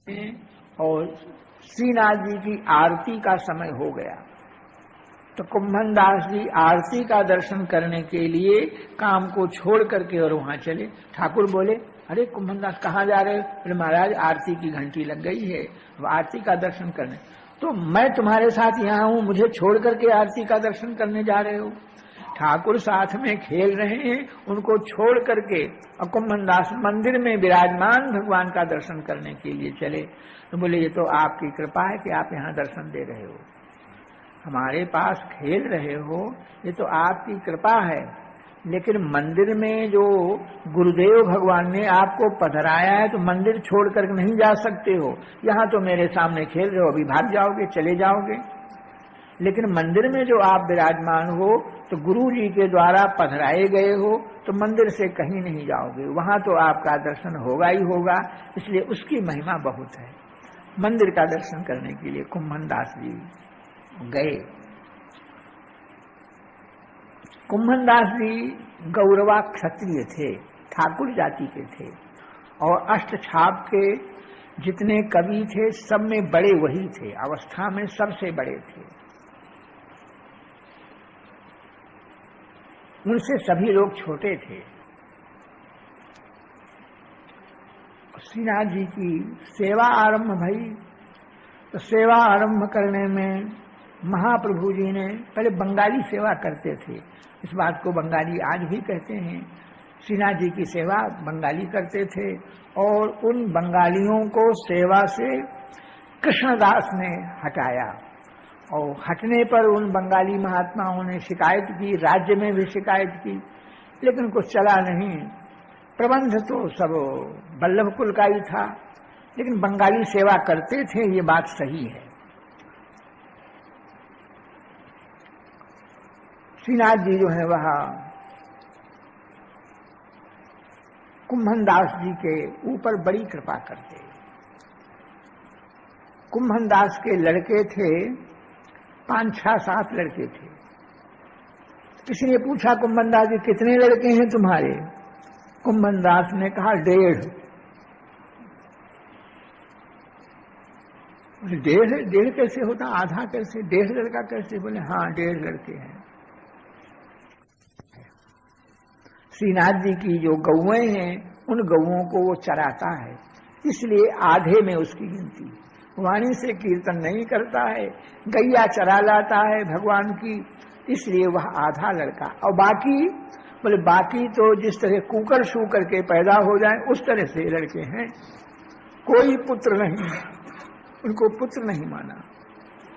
और श्रीनाथ जी की आरती का समय हो गया तो कुंभन दास जी आरती का दर्शन करने के लिए काम को छोड़ करके और वहां चले। ठाकुर बोले, अरे कुंभन दास कहाँ जा रहे हो? बोले महाराज आरती की घंटी लग गई है, अब आरती का दर्शन करने। तो मैं तुम्हारे साथ यहाँ हूं, मुझे छोड़ करके आरती का दर्शन करने जा रहे हो? ठाकुर साथ में खेल रहे हैं, उनको छोड़ करके और कुंभन दास मंदिर में विराजमान भगवान का दर्शन करने के लिए चले। तो बोले ये तो आपकी कृपा है कि आप यहाँ दर्शन दे रहे हो, हमारे पास खेल रहे हो, ये तो आपकी कृपा है। लेकिन मंदिर में जो गुरुदेव भगवान ने आपको पधराया है तो मंदिर छोड़ कर नहीं जा सकते हो। यहाँ तो मेरे सामने खेल रहे हो, अभी भाग जाओगे, चले जाओगे। लेकिन मंदिर में जो आप विराजमान हो तो गुरु जी के द्वारा पधराए गए हो तो मंदिर से कहीं नहीं जाओगे, वहां तो आपका दर्शन होगा ही होगा। इसलिए उसकी महिमा बहुत है। मंदिर का दर्शन करने के लिए कुंभन दास जी गए। कुंभन दास जी गौरवा क्षत्रिय थे, ठाकुर जाति के थे और अष्टछाप के जितने कवि थे सब में बड़े वही थे, अवस्था में सबसे बड़े थे। उनसे सभी लोग छोटे थे। श्रीनाथ जी की सेवा आरंभ भई तो सेवा आरंभ करने में महाप्रभु जी ने पहले बंगाली सेवा करते थे, इस बात को बंगाली आज भी कहते हैं। श्रीनाथ जी की सेवा बंगाली करते थे और उन बंगालियों को सेवा से कृष्णदास ने हटाया और हटने पर उन बंगाली महात्माओं ने शिकायत की, राज्य में भी शिकायत की, लेकिन कुछ चला नहीं। प्रबंध तो सब वल्लभ कुल का ही था, लेकिन बंगाली सेवा करते थे, ये बात सही है। श्रीनाथ जी जो है वह कुंभन दास जी के ऊपर बड़ी कृपा करते। कुंभन दास के लड़के थे 5-6-7 लड़के थे। किसी ने पूछा कुंभन दास जी कितने लड़के हैं तुम्हारे? कुंभन दास ने कहा 1.5। 1.5 कैसे होता, आधा कैसे, 1.5 लड़का कैसे? बोले हाँ 1.5 लड़के हैं। श्रीनाथ जी की जो गौएं हैं उन गौओं को वो चराता है, इसलिए आधे में उसकी गिनती। वाणी से कीर्तन नहीं करता है, गैया चरा लाता है भगवान की, इसलिए वह आधा लड़का। और बाकी बोले बाकी तो जिस तरह कुकर शूकर के पैदा हो जाए उस तरह से लड़के हैं, कोई पुत्र नहीं, उनको पुत्र नहीं माना।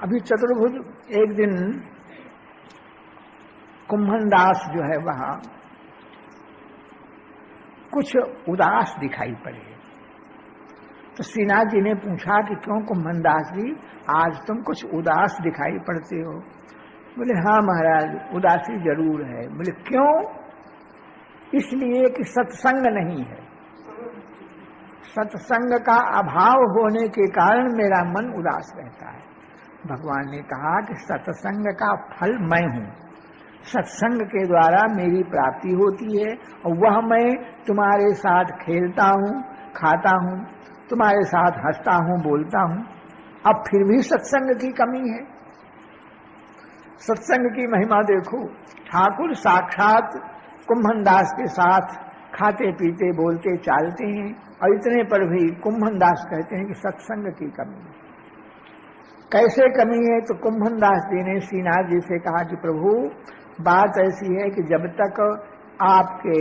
अभी चतुर्भुज एक दिन कुंभन दास जो है वहां कुछ उदास दिखाई पड़े तो श्रीनाथ जी ने पूछा कि क्यों कुंभन दास जी आज तुम कुछ उदास दिखाई पड़ते हो? बोले हाँ महाराज उदासी जरूर है। बोले क्यों? इसलिए कि सत्संग नहीं है, सत्संग का अभाव होने के कारण मेरा मन उदास रहता है। भगवान ने कहा कि सत्संग का फल मैं हूं, सत्संग के द्वारा मेरी प्राप्ति होती है और वह मैं तुम्हारे साथ खेलता हूं, खाता हूं, तुम्हारे साथ हंसता हूं, बोलता हूं। अब फिर भी सत्संग की कमी है। सत्संग की महिमा देखो, ठाकुर साक्षात कुंभन दास के साथ खाते पीते बोलते चालते हैं और इतने पर भी कुंभन दास कहते हैं कि सत्संग की कमी है। कैसे कमी है? तो कुंभन दास जी ने श्रीनाथ जी से कहा कि प्रभु बात ऐसी है कि जब तक आपके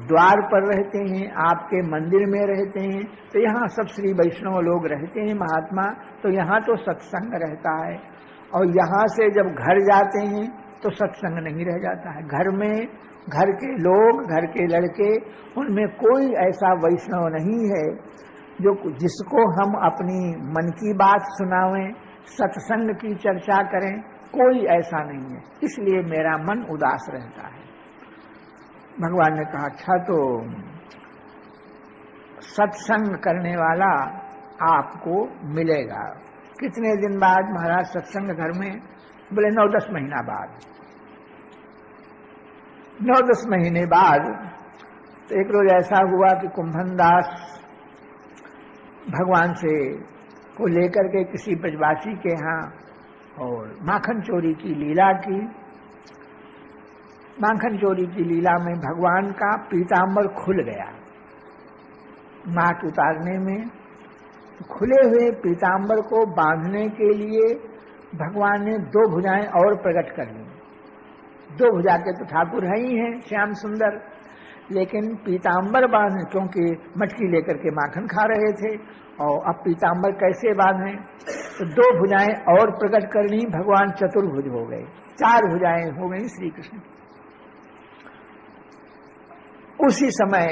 द्वार पर रहते हैं, आपके मंदिर में रहते हैं, तो यहाँ सब श्री वैष्णव लोग रहते हैं महात्मा, तो यहाँ तो सत्संग रहता है। और यहाँ से जब घर जाते हैं तो सत्संग नहीं रह जाता है। घर में घर के लोग, घर के लड़के, उनमें कोई ऐसा वैष्णव नहीं है जो जिसको हम अपनी मन की बात सुनावें, सत्संग की चर्चा करें, कोई ऐसा नहीं है। इसलिए मेरा मन उदास रहता है। भगवान ने कहा अच्छा तो सत्संग करने वाला आपको मिलेगा। कितने दिन बाद महाराज सत्संग घर में? बोले 9-10 महीना बाद। 9-10 महीने बाद तो एक रोज ऐसा हुआ कि कुंभन दास भगवान से को लेकर के किसी ब्रजवासी के यहाँ और माखन चोरी की लीला की। माखन चोरी की लीला में भगवान का पीताम्बर खुल गया माट उतारने में। खुले हुए पीताम्बर को बांधने के लिए भगवान ने दो भुजाएं और प्रकट कर ली। दो भुजा के तो ठाकुर है ही हैं श्याम सुंदर, लेकिन पीताम्बर बांधे, क्योंकि मटकी लेकर के माखन खा रहे थे और अब पीताम्बर कैसे बांधे, तो दो भुजाएं और प्रकट कर ली। भगवान चतुर्भुज हो गए, चार भुजाएं हो गई श्री कृष्ण। उसी समय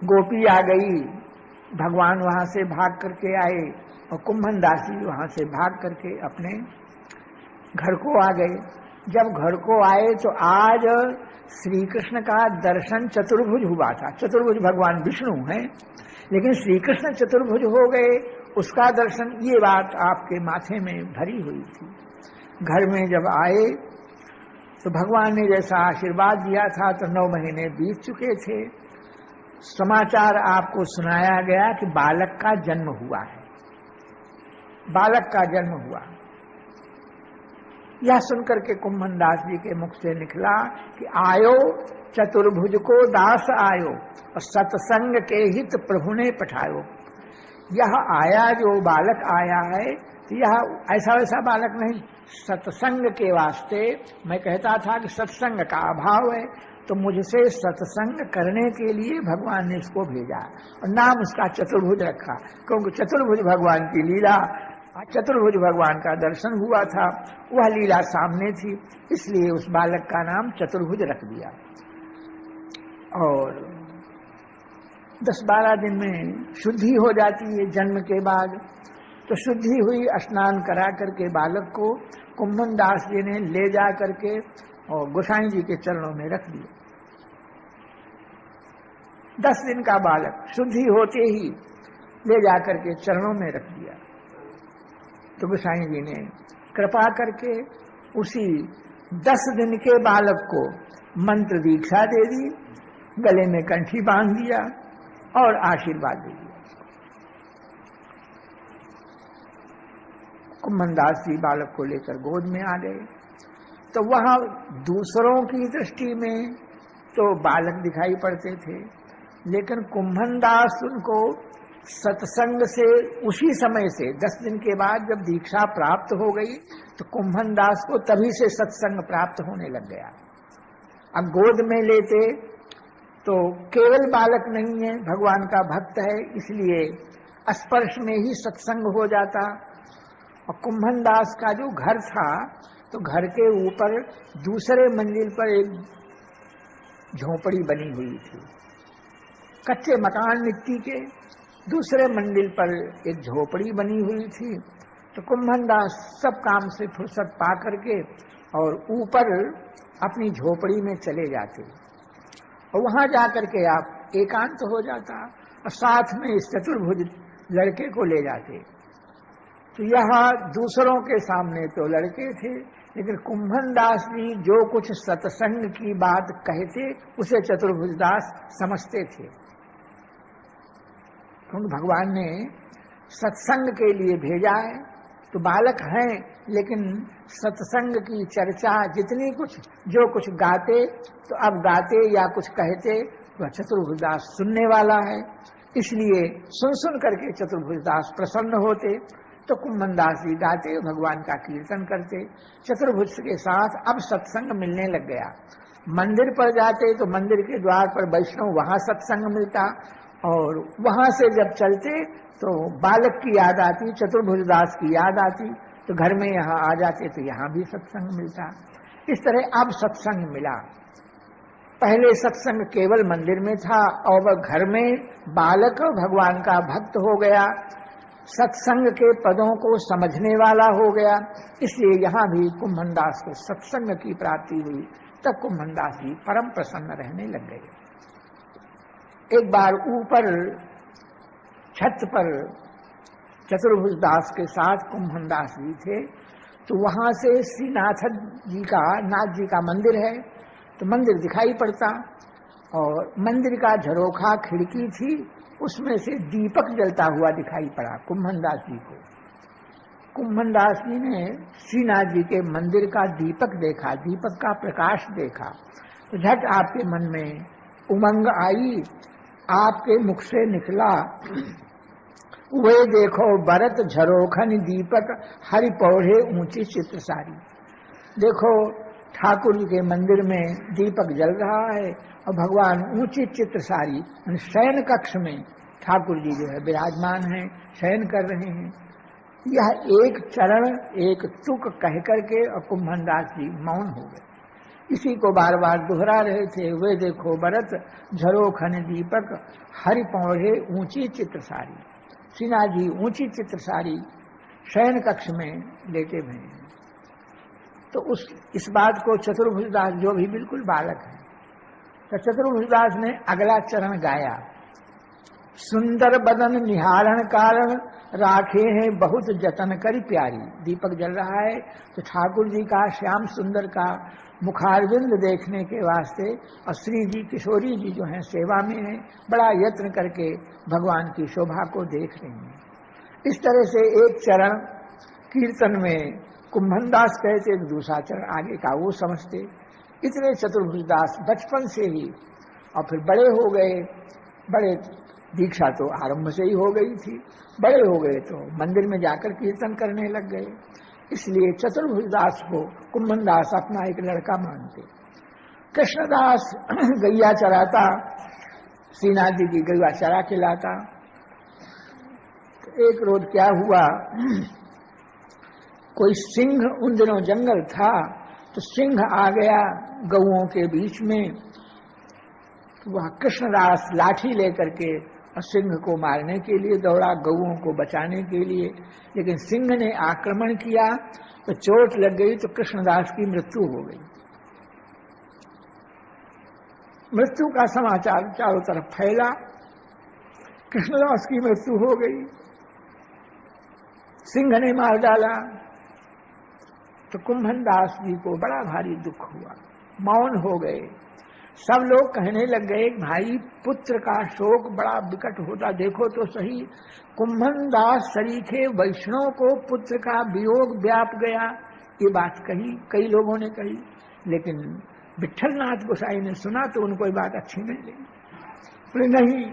गोपी आ गई, भगवान वहां से भाग करके आए और कुंभन दास जी वहां से भाग करके अपने घर को आ गए। जब घर को आए तो आज श्री कृष्ण का दर्शन चतुर्भुज हुआ था। चतुर्भुज भगवान विष्णु हैं, लेकिन श्री कृष्ण चतुर्भुज हो गए, उसका दर्शन, ये बात आपके माथे में भरी हुई थी। घर में जब आए तो भगवान ने जैसा आशीर्वाद दिया था तो 9 महीने बीत चुके थे। समाचार आपको सुनाया गया कि बालक का जन्म हुआ है, बालक का जन्म हुआ। यह सुनकर के कुंभन दास जी के मुख से निकला कि आयो चतुर्भुज को दास आयो और सत्संग के हित प्रभु ने पठायो। यह आया जो बालक आया है, तो यह ऐसा वैसा बालक नहीं, सत्संग के वास्ते। मैं कहता था कि सत्संग का अभाव है, तो मुझसे सत्संग करने के लिए भगवान ने इसको भेजा और नाम उसका चतुर्भुज रखा, क्योंकि चतुर्भुज भगवान की लीला, चतुर्भुज भगवान का दर्शन हुआ था, वह लीला सामने थी, इसलिए उस बालक का नाम चतुर्भुज रख दिया। और 10-12 दिन में शुद्धि हो जाती है जन्म के बाद। तो शुद्धि हुई, स्नान करा करके बालक को कुंभन दास जी ने ले जा करके और गोसाई जी के चरणों में रख दिया। 10 दिन का बालक शुद्धि होते ही ले जा करके चरणों में रख दिया। तो गोसाई जी ने कृपा करके उसी 10 दिन के बालक को मंत्र दीक्षा दे दी, गले में कंठी बांध दिया और आशीर्वाद दे दिया। कुंभन दास जी बालक को लेकर गोद में आ गए। तो वहां दूसरों की दृष्टि में तो बालक दिखाई पड़ते थे, लेकिन कुंभन दास उनको सत्संग से उसी समय से 10 दिन के बाद जब दीक्षा प्राप्त हो गई तो कुंभन दास को तभी से सत्संग प्राप्त होने लग गया। अब गोद में लेते तो केवल बालक नहीं है, भगवान का भक्त है, इसलिए स्पर्श में ही सत्संग हो जाता। और कुंभन दास का जो घर था, तो घर के ऊपर दूसरे मंजिल पर एक झोपड़ी बनी हुई थी, कच्चे मकान मिट्टी के, दूसरे मंजिल पर एक झोपड़ी बनी हुई थी। तो कुंभन दास सब काम से फुर्सत पा करके और ऊपर अपनी झोपड़ी में चले जाते और वहां जाकर के आप एकांत हो जाता और साथ में इस चतुर्भुज लड़के को ले जाते। तो यहाँ दूसरों के सामने तो लड़के थे, लेकिन कुंभन दास जी जो कुछ सत्संग की बात कहते उसे चतुर्भुज दास समझते थे, क्योंकि भगवान ने सत्संग के लिए भेजा है। तो बालक हैं, लेकिन सत्संग की चर्चा जितनी कुछ जो कुछ गाते, तो अब गाते या कुछ कहते वह चतुर्भुज दास सुनने वाला है, इसलिए सुन सुन करके चतुर्भुज दास प्रसन्न होते। तो कुंभन दास जी गाते, भगवान का कीर्तन करते। चतुर्भुज के साथ अब सत्संग मिलने लग गया। मंदिर पर जाते तो मंदिर के द्वार पर वैष्णव, वहां सत्संग मिलता, और वहां से जब चलते तो बालक की याद आती, चतुर्भुज दास की याद आती, तो घर में यहाँ आ जाते तो यहाँ भी सत्संग मिलता। इस तरह अब सत्संग मिला। पहले सत्संग केवल मंदिर में था और वह घर में बालक भगवान का भक्त हो गया, सत्संग के पदों को समझने वाला हो गया, इसलिए यहाँ भी कुंभन दास को सत्संग की प्राप्ति हुई। तब कुंभन दास जी परम प्रसन्न रहने लग गए। एक बार ऊपर छत पर चतुर्भुज दास के साथ कुंभन दास जी थे, तो वहां से श्री नाथ जी का मंदिर है, तो मंदिर दिखाई पड़ता और मंदिर का झरोखा खिड़की थी, उसमें से दीपक जलता हुआ दिखाई पड़ा कुम्भनदास जी को। कुम्भनदास जी ने श्रीनाथ जी के मंदिर का दीपक देखा, दीपक का प्रकाश देखा, तो झट आपके मन में उमंग आई, आपके मुख से निकला, वे देखो बरत झरोखन दीपक हरि पौढ़े ऊंची चित्र सारी। देखो ठाकुर जी के मंदिर में दीपक जल रहा है और भगवान ऊंची चित्र सारी शयन कक्ष में ठाकुर जी जो है विराजमान है, शयन कर रहे हैं। यह एक चरण एक तुक कह करके और कुम्भनदास जी मौन हो गए। इसी को बार बार दोहरा रहे थे, वे देखो बरत झरोखन दीपक हरि पौढ़े ऊंची चित्र सारी। श्रीनाथ जी ऊंची चित्र सारी शयन कक्ष में लेटे हुए हैं। तो इस बात को चतुर्भुजदास जो भी बिल्कुल बालक है, तो चतुर्भुजदास ने अगला चरण गाया, सुंदर बदन निहारण कारण राखे हैं बहुत जतन करी प्यारी। दीपक जल रहा है तो ठाकुर जी का श्याम सुंदर का मुखारविंद देखने के वास्ते और श्री जी किशोरी जी जो हैं सेवा में हैं, बड़ा यत्न करके भगवान की शोभा को देख रहे हैं। इस तरह से एक चरण कीर्तन में कुम्भनदास कहते, एक दूसरा चरण आगे का वो समझते। इतने चतुर्भुजदास बचपन से ही, और फिर बड़े हो गए, बड़े दीक्षा तो आरंभ से ही हो गई थी, बड़े हो गए तो मंदिर में जाकर कीर्तन करने लग गए। इसलिए चतुर्भुजदास को कुम्भनदास अपना एक लड़का मानते। कृष्णदास गैया चराता, श्रीनाथ जी की गैया चरा के लाता। तो एक रोज क्या हुआ, कोई सिंह, उन दिनों जंगल था, तो सिंह आ गया गौओं के बीच में। तो वह कृष्णदास लाठी लेकर के सिंह को मारने के लिए दौड़ा, गौओं को बचाने के लिए, लेकिन सिंह ने आक्रमण किया तो चोट लग गई, तो कृष्णदास की मृत्यु हो गई। मृत्यु का समाचार चारों तरफ फैला, कृष्णदास की मृत्यु हो गई, सिंह ने मार डाला। तो कुम्भनदास जी को बड़ा भारी दुख हुआ, मौन हो गए। सब लोग कहने लग गए, भाई पुत्र का शोक बड़ा विकट होता, देखो तो सही, कुम्भनदास सरीखे वैष्णव को पुत्र का वियोग व्याप गया। ये बात कही, कई लोगों ने कही, लेकिन विठलनाथ गोसाई ने सुना तो उनको ये बात अच्छी नहीं लगी। बोले नहीं,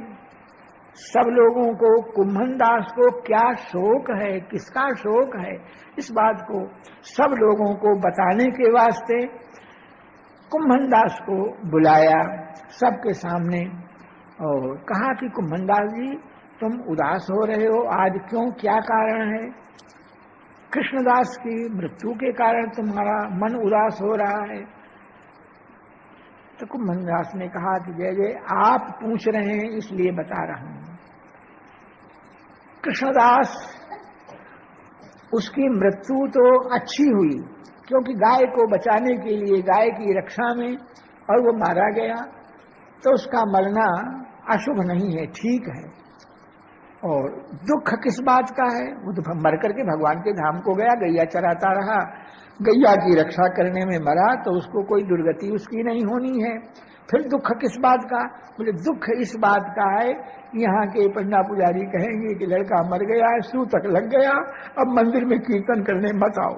सब लोगों को कुम्भनदास को क्या शोक है, किसका शोक है, इस बात को सब लोगों को बताने के वास्ते कुम्भनदास को बुलाया सबके सामने और कहा कि कुम्भनदास जी तुम उदास हो रहे हो, आज क्यों, क्या कारण है? कृष्णदास की मृत्यु के कारण तुम्हारा मन उदास हो रहा है। तो कुम्भनदास ने कहा कि जय जय, आप पूछ रहे हैं इसलिए बता रहा हूं। कृष्णदास, उसकी मृत्यु तो अच्छी हुई, क्योंकि गाय को बचाने के लिए, गाय की रक्षा में, और वो मारा गया, तो उसका मरना अशुभ नहीं है, ठीक है। और दुख किस बात का है? वो तो मर करके भगवान के धाम को गया, गैया चराता रहा, गैया की रक्षा करने में मरा, तो उसको कोई दुर्गति उसकी नहीं होनी है। फिर दुख किस बात का? बोले दुख इस बात का है, यहाँ के पंडा पुजारी कहेंगे कि लड़का मर गया है, सूतक लग गया, अब मंदिर में कीर्तन करने मत आओ।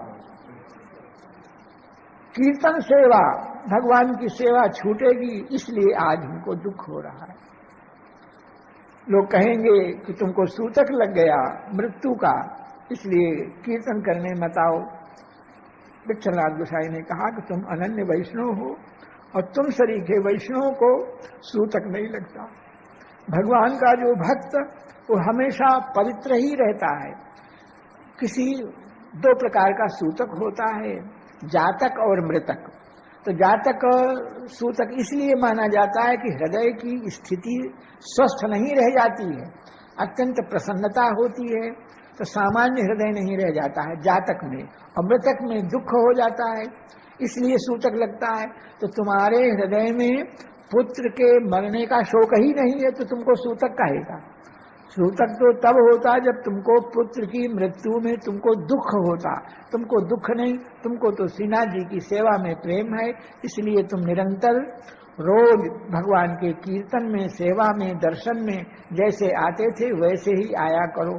कीर्तन सेवा, भगवान की सेवा छूटेगी, इसलिए आज हमको दुख हो रहा है। लोग कहेंगे कि तुमको सूतक लग गया मृत्यु का, इसलिए कीर्तन करने मत आओ। विठलनाथ गोसाई ने कहा कि तुम अनन्य वैष्णव हो और तुम सरीखे वैष्णव को सूतक नहीं लगता। भगवान का जो भक्त वो हमेशा पवित्र ही रहता है। किसी दो प्रकार का सूतक होता है, जातक और मृतक। तो जातक सूतक इसलिए माना जाता है कि हृदय की स्थिति स्वस्थ नहीं रह जाती है, अत्यंत प्रसन्नता होती है, तो सामान्य हृदय नहीं रह जाता है जातक में, और मृतक में दुख हो जाता है, इसलिए सूतक लगता है। तो तुम्हारे हृदय में पुत्र के मरने का शोक ही नहीं है, तो तुमको सूतक कहेगा। सूतक तो तब होता जब तुमको पुत्र की मृत्यु में तुमको दुख होता। तुमको दुख नहीं, तुमको तो सिन्हा जी की सेवा में प्रेम है, इसलिए तुम निरंतर रोज भगवान के कीर्तन में, सेवा में, दर्शन में जैसे आते थे वैसे ही आया करो।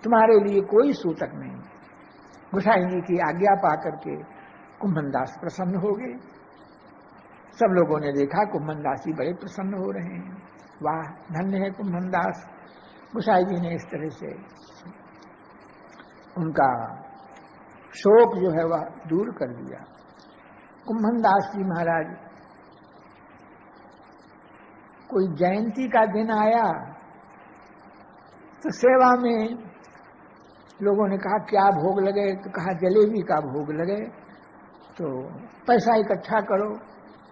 तुम्हारे लिए कोई सूतक नहीं। गोसाई जी की आज्ञा पाकर के कुम्भनदास प्रसन्न हो गए। सब लोगों ने देखा कुम्भनदास जी बड़े प्रसन्न हो रहे हैं। वाह, धन्य है कुम्भनदास। गोसाई जी ने इस तरह से उनका शोक जो है वह दूर कर दिया। कुम्भनदास जी महाराज, कोई जयंती का दिन आया तो सेवा में लोगों ने कहा क्या भोग लगे, तो कहा जलेबी का भोग लगे, तो पैसा इकट्ठा करो।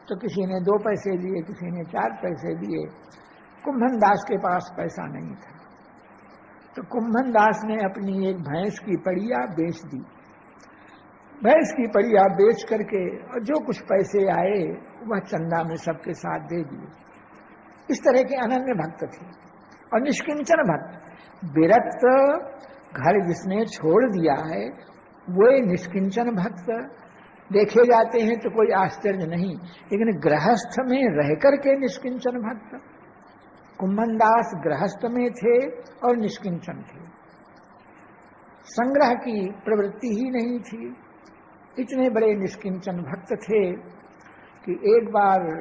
तो किसी ने 2 पैसे दिए, किसी ने 4 पैसे दिए। कुम्भनदास के पास पैसा नहीं था, तो कुम्भनदास ने अपनी एक भैंस की पड़िया बेच दी। भैंस की पड़िया बेच करके और जो कुछ पैसे आए वह चंदा में सबके साथ दे दिए। इस तरह के अनन्य भक्त थे और निष्किंचन भक्त। विरक्त घर जिसने छोड़ दिया है वो निष्किंचन भक्त देखे जाते हैं तो कोई आश्चर्य नहीं, लेकिन गृहस्थ में रह करके निष्किंचन भक्त। कुम्भनदास गृहस्थ में थे और निष्किंचन थे, संग्रह की प्रवृत्ति ही नहीं थी। इतने बड़े निष्किंचन भक्त थे कि एक बार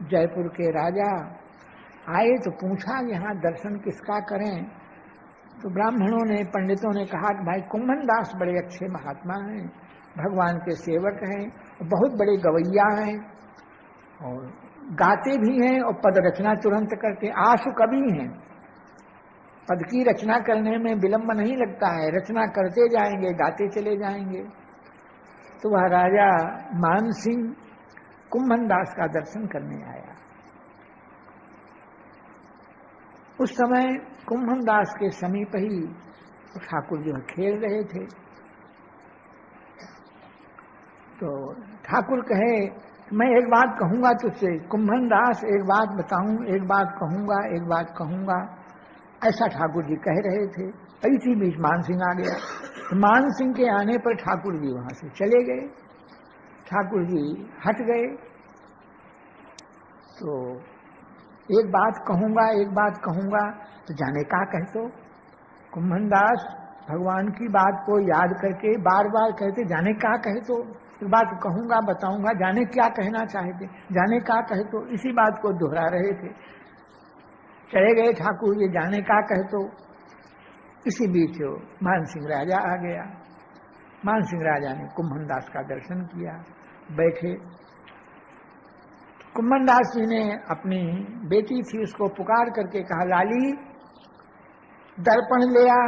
जयपुर के राजा आए तो पूछा यहाँ दर्शन किसका करें। तो ब्राह्मणों ने, पंडितों ने कहा कि भाई कुम्भनदास बड़े अच्छे महात्मा हैं, भगवान के सेवक हैं, बहुत बड़े गवैया हैं और गाते भी हैं और पद रचना तुरंत करके आशु कवि हैं। पद की रचना करने में विलंब नहीं लगता है, रचना करते जाएंगे, गाते चले जाएंगे। तो वह राजा मान सिंह कुम्भनदास का दर्शन करने आया। उस समय कुम्भनदास के समीप ही ठाकुर जो खेल रहे थे। तो ठाकुर कहे मैं एक बात कहूंगा तुझसे। कुम्भनदास एक बात बताऊं, एक बात कहूंगा, एक बात कहूंगा, ऐसा ठाकुर जी कह रहे थे। इसी बीच मान सिंह आ गया। मान सिंह के आने पर ठाकुर जी वहां से चले गए। ठाकुर जी हट गए। तो एक बात कहूंगा, एक बात कहूंगा, तो जाने का कह तो। कुम्भनदास भगवान की बात को याद करके बार बार कहते जाने का कहे तो। एक बात कहूंगा, बताऊंगा, जाने क्या कहना चाहते, जाने का कहे तो। इसी बात को दोहरा रहे थे। चले गए ठाकुर ये जाने का कहे तो। इसी बीच मान सिंह राजा आ गया। मान सिंह राजा ने कुम्भनदास का दर्शन किया, बैठे। कुम्भनदास जी ने अपनी बेटी थी उसको पुकार करके कहा लाली दर्पण ले आ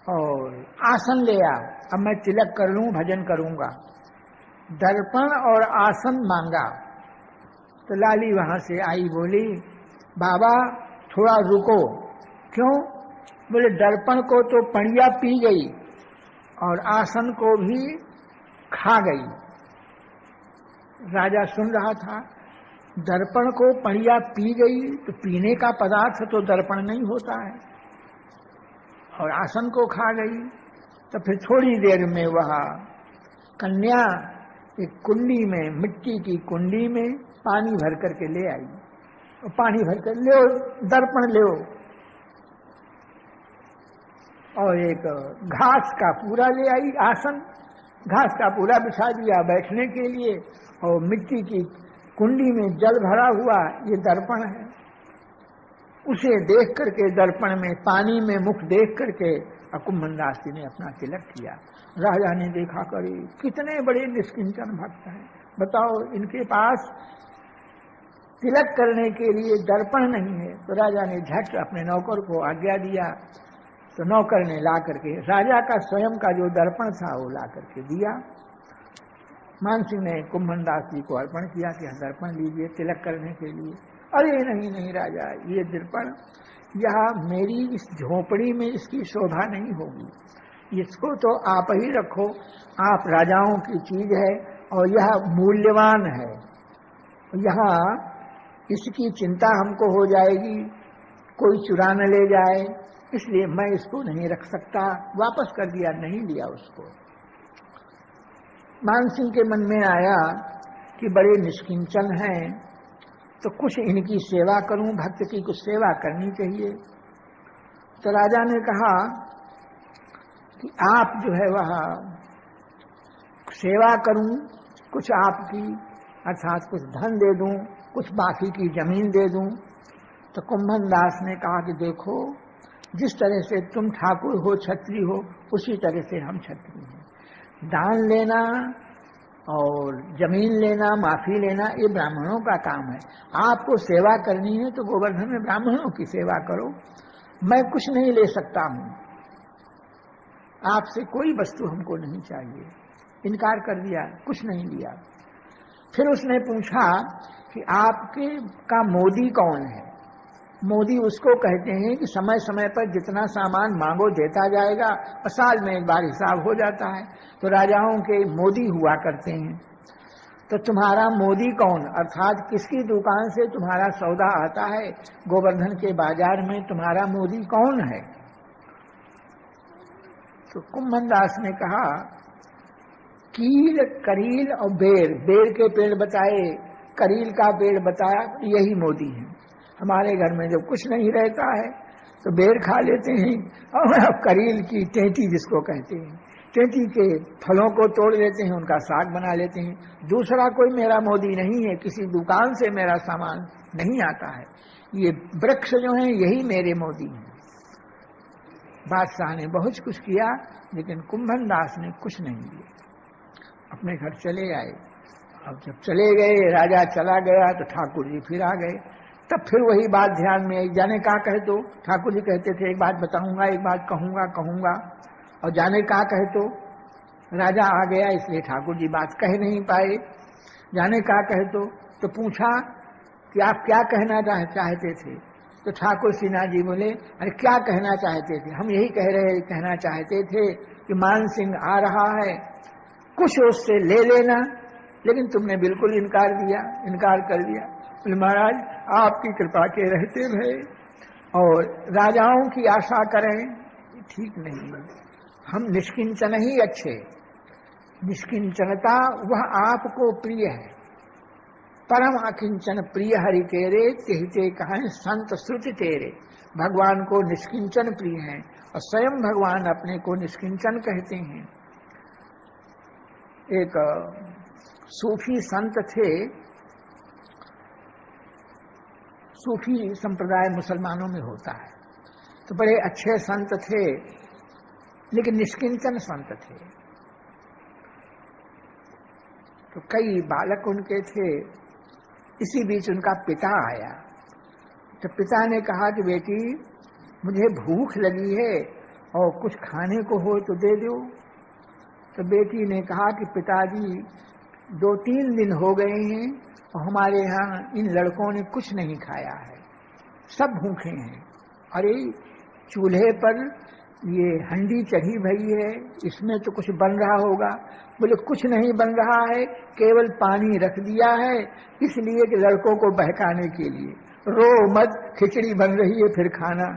और आसन ले आ, अब मैं तिलक कर लूं, भजन करूंगा। दर्पण और आसन मांगा तो लाली वहां से आई, बोली बाबा थोड़ा रुको। क्यों? बोले दर्पण को तो पड़िया पी गई और आसन को भी खा गई। राजा सुन रहा था। दर्पण को पड़िया पी गई तो पीने का पदार्थ तो दर्पण नहीं होता है, और आसन को खा गई। तो फिर थोड़ी देर में वह कन्या एक कुंडी में, मिट्टी की कुंडी में पानी भर करके ले आई। और पानी भर कर ले दर्पण ले और एक घास का पूरा ले आई, आसन घास का पूरा बिछा दिया बैठने के लिए, और मिट्टी की कुंडी में जल भरा हुआ, ये दर्पण है। उसे देख करके दर्पण में पानी में मुख देख करके कुम्भनदास जी ने अपना तिलक किया। राजा ने देखा करे कितने बड़े निष्किंचन भक्त हैं, बताओ इनके पास तिलक करने के लिए दर्पण नहीं है। तो राजा ने झट अपने नौकर को आज्ञा दिया। तो नौकर ने ला करके राजा का स्वयं का जो दर्पण था वो ला करके दिया। मान सिंह ने कुम्भनदास जी को अर्पण किया कि दर्पण लीजिए तिलक करने के लिए। अरे नहीं नहीं राजा, ये दर्पण यह मेरी इस झोपड़ी में इसकी शोभा नहीं होगी, इसको तो आप ही रखो, आप राजाओं की चीज है और यह मूल्यवान है। यहाँ इसकी चिंता हमको हो जाएगी कोई चुरा न ले जाए, इसलिए मैं इसको नहीं रख सकता, वापस कर दिया, नहीं लिया उसको। मानसिंह के मन में आया कि बड़े निष्किंचन हैं, तो कुछ इनकी सेवा करूं, भक्त की कुछ सेवा करनी चाहिए। तो राजा ने कहा कि आप जो है वह सेवा करूं, कुछ आपकी अर्थात कुछ धन दे दूं, कुछ बाकी की जमीन दे दूं। तो कुंभन दास ने कहा कि देखो, जिस तरह से तुम ठाकुर हो, क्षत्रिय हो, उसी तरह से हम क्षत्रिय हैं। दान लेना और जमीन लेना, माफी लेना, ये ब्राह्मणों का काम है। आपको सेवा करनी है तो गोवर्धन में ब्राह्मणों की सेवा करो, मैं कुछ नहीं ले सकता हूं, आपसे कोई वस्तु हमको नहीं चाहिए। इनकार कर दिया, कुछ नहीं लिया। फिर उसने पूछा कि आपके का मोदी कौन है? मोदी उसको कहते हैं कि समय समय पर जितना सामान मांगो देता जाएगा और साल में एक बार हिसाब हो जाता है। तो राजाओं के मोदी हुआ करते हैं। तो तुम्हारा मोदी कौन, अर्थात किसकी दुकान से तुम्हारा सौदा आता है, गोवर्धन के बाजार में तुम्हारा मोदी कौन है? तो कुंभन दास ने कहा कील, करील और बेर, बेर के पेड़ बताए, करील का पेड़ बताया, यही मोदी है। हमारे घर में जब कुछ नहीं रहता है तो बेर खा लेते हैं, और करील की टेंटी जिसको कहते हैं, टेंटी के फलों को तोड़ लेते हैं, उनका साग बना लेते हैं। दूसरा कोई मेरा मोदी नहीं है, किसी दुकान से मेरा सामान नहीं आता है, ये वृक्ष जो हैं यही मेरे मोदी हैं। बादशाह ने बहुत कुछ किया, लेकिन कुंभन दास ने कुछ नहीं किया, अपने घर चले आए। अब जब चले गए, राजा चला गया, तो ठाकुर जी फिर आ गए। तब फिर वही बात ध्यान में आई, जाने का कहे तो ठाकुर जी कहते थे एक बात बताऊंगा, एक बात कहूंगा, और जाने का कहे तो राजा आ गया, इसलिए ठाकुर जी बात कह नहीं पाए। जाने का कहे तो पूछा कि आप क्या कहना चाहते थे? तो ठाकुर सिन्हा जी बोले, अरे क्या कहना चाहते थे? हम यही कहना चाहते थे कि मान सिंह आ रहा है, कुछ उससे ले लेना, लेकिन तुमने बिल्कुल इनकार कर दिया। महाराज आपकी कृपा के रहते रहे और राजाओं की आशा करें, ठीक नहीं है। हम निष्किंचन ही अच्छे, निष्किंचनता वह आपको प्रिय है। परम अकिंचन प्रिय हरि तेरे, कहते कहें संत श्रुति तेरे। भगवान को निष्किंचन प्रिय है और स्वयं भगवान अपने को निष्किंचन कहते हैं। एक सूफी संत थे, सूफी संप्रदाय मुसलमानों में होता है, तो बड़े अच्छे संत थे, लेकिन निष्किंचन संत थे। तो कई बालक उनके थे। इसी बीच उनका पिता आया। तो पिता ने कहा कि बेटी मुझे भूख लगी है और कुछ खाने को हो तो दे दो। तो बेटी ने कहा कि पिताजी 2-3 दिन हो गए हैं और हमारे यहाँ इन लड़कों ने कुछ नहीं खाया है, सब भूखे हैं। अरे चूल्हे पर ये हंडी चढ़ी भई है, इसमें तो कुछ बन रहा होगा। बोले कुछ नहीं बन रहा है, केवल पानी रख दिया है, इसलिए कि लड़कों को बहकाने के लिए। रो मत, खिचड़ी बन रही है फिर खाना।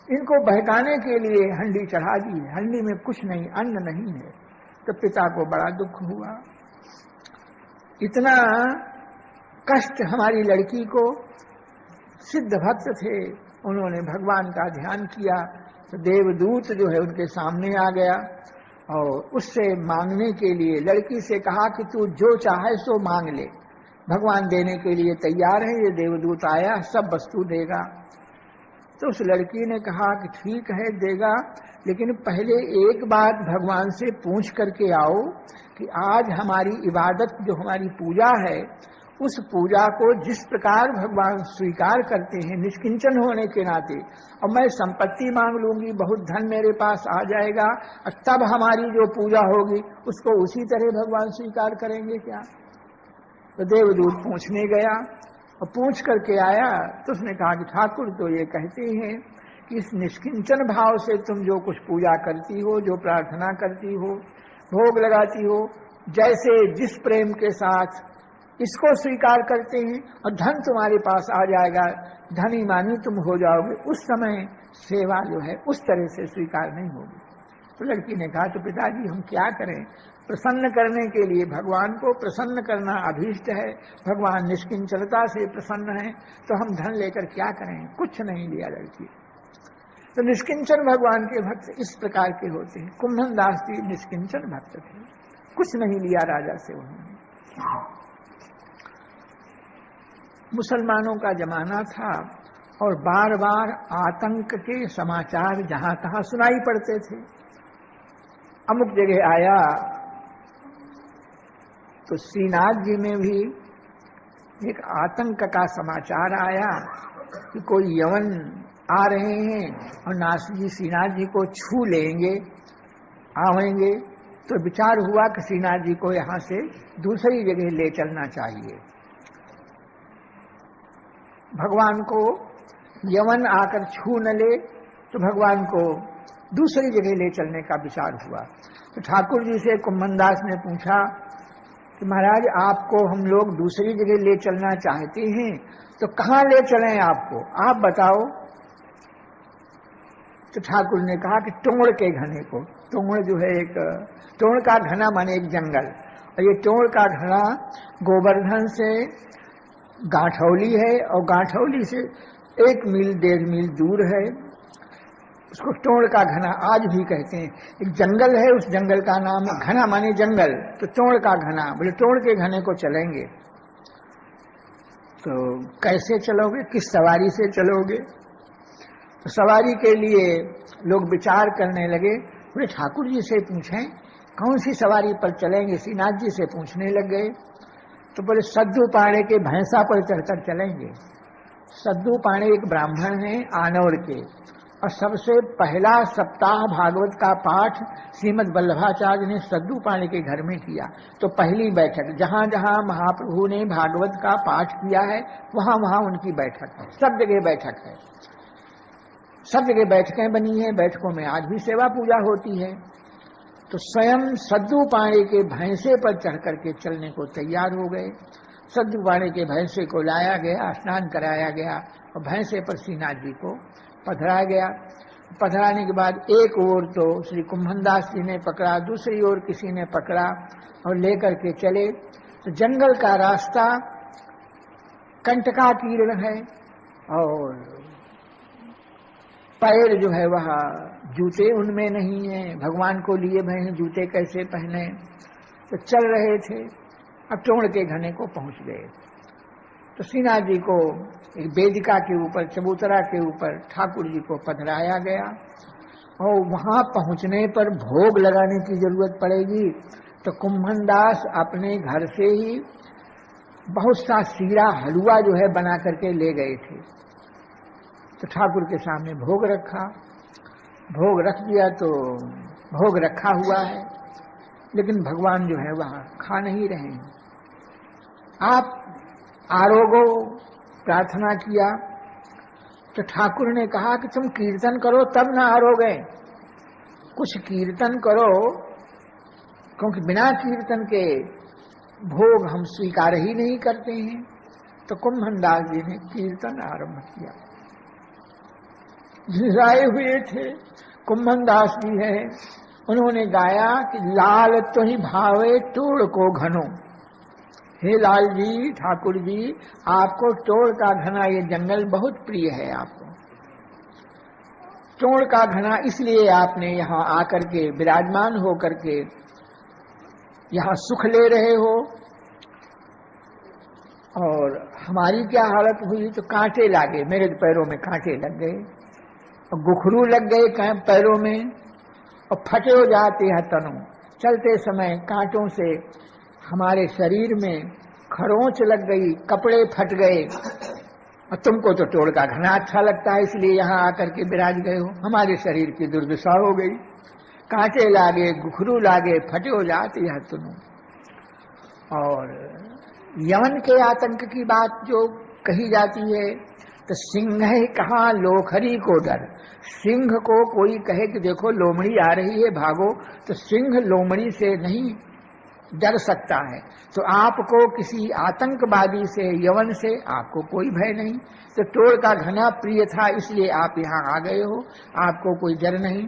इनको बहकाने के लिए हंडी चढ़ा दी है, हंडी में कुछ नहीं, अन्न नहीं है। तो पिता को बड़ा दुख हुआ, इतना कष्ट हमारी लड़की को। सिद्ध भक्त थे, उन्होंने भगवान का ध्यान किया तो देवदूत जो है उनके सामने आ गया और उससे मांगने के लिए लड़की से कहा कि तू जो चाहे सो मांग ले, भगवान देने के लिए तैयार है। ये देवदूत आया, सब वस्तु देगा। तो उस लड़की ने कहा कि ठीक है देगा, लेकिन पहले एक बात भगवान से पूछ करके आओ कि आज हमारी इबादत जो हमारी पूजा है, उस पूजा को जिस प्रकार भगवान स्वीकार करते हैं निष्किंचन होने के नाते, और मैं संपत्ति मांग लूंगी, बहुत धन मेरे पास आ जाएगा, और तब हमारी जो पूजा होगी उसको उसी तरह भगवान स्वीकार करेंगे क्या? तो देवदूत पूछने गया और पूछ करके आया तो उसने कहा कि ठाकुर तो ये कहते हैं कि इस निष्किंचन भाव से तुम जो कुछ पूजा करती हो, जो प्रार्थना करती हो, भोग लगाती हो, जैसे जिस प्रेम के साथ इसको स्वीकार करते हैं और धन तुम्हारे पास आ जाएगा, धनी मानी तुम हो जाओगे, उस समय सेवा जो है उस तरह से स्वीकार नहीं होगी। तो लड़की ने कहा, तो पिताजी हम क्या करें? प्रसन्न करने के लिए, भगवान को प्रसन्न करना अभीष्ट है, भगवान निष्किंचलता से प्रसन्न है, तो हम धन लेकर क्या करें? कुछ नहीं लिया लड़की। तो निष्किंचन भगवान के भक्त इस प्रकार के होते हैं। कुंभन दास जी निष्किंचन भक्त थे, कुछ नहीं लिया राजा से उन्होंने। मुसलमानों का जमाना था और बार बार आतंक के समाचार जहां तहां सुनाई पड़ते थे। अमुक जगह आया तो श्रीनाथ जी में भी एक आतंक का समाचार आया कि कोई यवन आ रहे हैं और नाथ जी श्रीनाथ जी को छू लेंगे, आवेंगे। तो विचार हुआ कि श्रीनाथ जी को यहां से दूसरी जगह ले चलना चाहिए। भगवान को यवन आकर छू न ले तो भगवान को दूसरी जगह ले चलने का विचार हुआ। तो ठाकुर जी से कुंभनदास ने पूछा कि महाराज आपको हम लोग दूसरी जगह ले चलना चाहते हैं, तो कहाँ ले चलें आपको, आप बताओ। तो ठाकुर ने कहा कि टोड़ के घने को। टोड़ जो है एक, टोड़ का घना माने एक जंगल, और ये टोड़ का घना गोवर्धन से गांठौली है और गांठौली से 1 मील 1.5 मील दूर है। उसको टोड़ का घना आज भी कहते हैं। एक जंगल है, उस जंगल का नाम घना माने जंगल, तो टोड़ का घना। बोले टोड़ के घने को चलेंगे, तो कैसे चलोगे, किस सवारी से चलोगे? तो सवारी के लिए लोग विचार करने लगे। बोले ठाकुर जी से पूछें कौन सी सवारी पर चलेंगे। श्रीनाथ जी से पूछने लग गए। तो बोले सद्दू पाणे के भैंसा पर चढ़कर चलेंगे। सद्दू पाणे एक ब्राह्मण हैं आनौर के, और सबसे पहला सप्ताह भागवत का पाठ श्रीमद् वल्लभाचार्य ने सद्दू पाणे के घर में किया। तो पहली बैठक, जहां जहां महाप्रभु ने भागवत का पाठ किया है वहां वहां उनकी बैठक है। सब जगह बैठक है, सब जगह बैठकें बनी हैं। बैठकों में आज भी सेवा पूजा होती है। तो स्वयं सद्दू पाणे के भैंसे पर चढ़ करके चलने को तैयार हो गए। सद्दू पाणे के भैंसे को लाया गया, स्नान कराया गया और भैंसे पर श्रीनाथ जी को पधराया गया। पधराने के बाद एक ओर तो श्री कुंभनदास जी ने पकड़ा, दूसरी ओर किसी ने पकड़ा और लेकर के चले। तो जंगल का रास्ता कंटकाकीर्ण है और पैर जो है वह जूते उनमें नहीं है। भगवान को लिए भय हैं, जूते कैसे पहने? तो चल रहे थे। अब टोड़ के घने को पहुंच गए। तो श्रीनाथ जी को एक वेदिका के ऊपर, चबूतरा के ऊपर ठाकुर जी को पधराया गया। और वहां पहुंचने पर भोग लगाने की जरूरत पड़ेगी। तो कुंभनदास अपने घर से ही बहुत सा सीरा हलवा जो है बना करके ले गए थे। तो ठाकुर के सामने भोग रखा, भोग रख दिया। तो भोग रखा हुआ है, लेकिन भगवान जो है वहां खा नहीं रहे हैं। आप आरोगो प्रार्थना किया। तो ठाकुर ने कहा कि तुम कीर्तन करो तब ना आरोगे, कुछ कीर्तन करो, क्योंकि बिना कीर्तन के भोग हम स्वीकार ही नहीं करते हैं। तो कुंभनदास जी ने कीर्तन आरंभ किया। आए हुए थे कुंभनदास जी है, उन्होंने गाया कि लाल तो ही भावे टोड़ को घनो। हे लाल जी, ठाकुर जी, आपको टोड़ का घना, ये जंगल बहुत प्रिय है आपको। टोड़ का घना इसलिए आपने यहाँ आकर के विराजमान हो करके यहाँ सुख ले रहे हो। और हमारी क्या हालत हुई, तो कांटे लागे, मेरे पैरों में कांटे लग गए और गुखरू लग गए पैरों में और फटे हो जाते हैं तनों। चलते समय कांटों से हमारे शरीर में खरोंच लग गई, कपड़े फट गए। और तुमको तो टोड़ का घना अच्छा लगता है, इसलिए यहाँ आकर के विराज गए हो। हमारे शरीर की दुर्दशा हो गई, कांटे लागे, गुखरू लागे, फटे हो जाते हैं तनों। और यमन के आतंक की बात जो कही जाती है, तो सिंह है कहाँ लोखरी को डर। सिंह को कोई कहे कि देखो लोमड़ी आ रही है भागो, तो सिंह लोमड़ी से नहीं डर सकता है। तो आपको किसी आतंकवादी से, यवन से आपको कोई भय नहीं। तो टोल का घना प्रिय था, इसलिए आप यहाँ आ गए हो, आपको कोई डर नहीं।